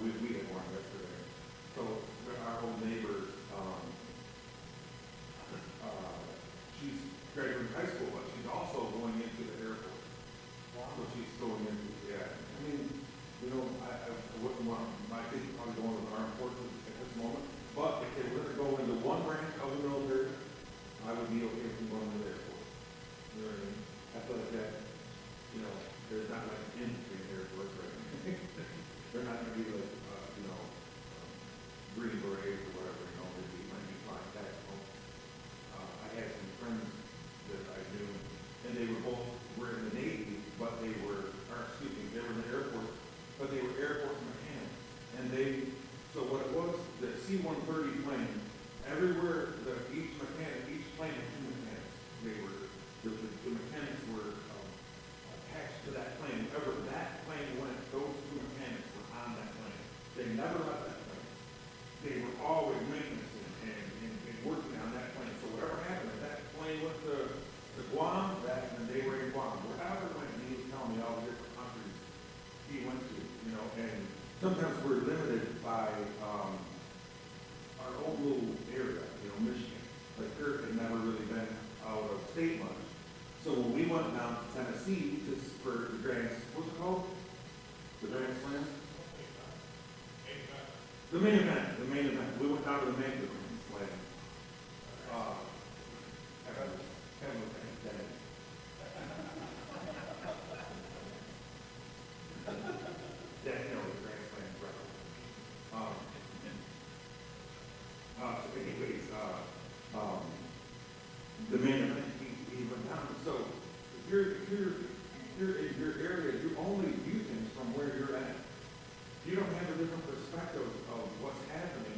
we had one yesterday. So our old neighbor, she's graduating high school, but she's also going into the airport. So she's going into, yeah. I mean, you know, I wouldn't want my kids probably going to the armed forces at this moment, but if they were to go into one branch of the military, I would be okay with them going to the airport. You know what I mean? I feel like that, you know, there's not like an industry in Air Force right now. They're not going to be like, you know, Green Berets or whatever, you know, they might be flying back home. I had some friends that I knew, and they were in the Navy, but they were in the Air Force, but they were Air Force mechanics. And so what it was, the C-130 plane, everywhere, each plane had two mechanics. The mechanics were attached to that plane. Wherever that plane went, those two mechanics were on that plane. They never left that plane. They were always maintenance and working on that plane. So whatever happened, if that plane went to Guam, and they were in Guam. Wherever it went, and he was telling me all the different countries he went to, you know, and sometimes we're limited by our own little area, you know, Michigan. Like Kirk had never really been out of state much. So when we went down to Tennessee for the Grand, what's it called? The Grand Slam? The main event. We went down to the main event. Slam. Kevin was dead. Yeah, you know, the Grand Slam record. So anyways, the main event, he went down. So if you're in your area, you only view things from where you're at. You don't have a different perspective of what's happening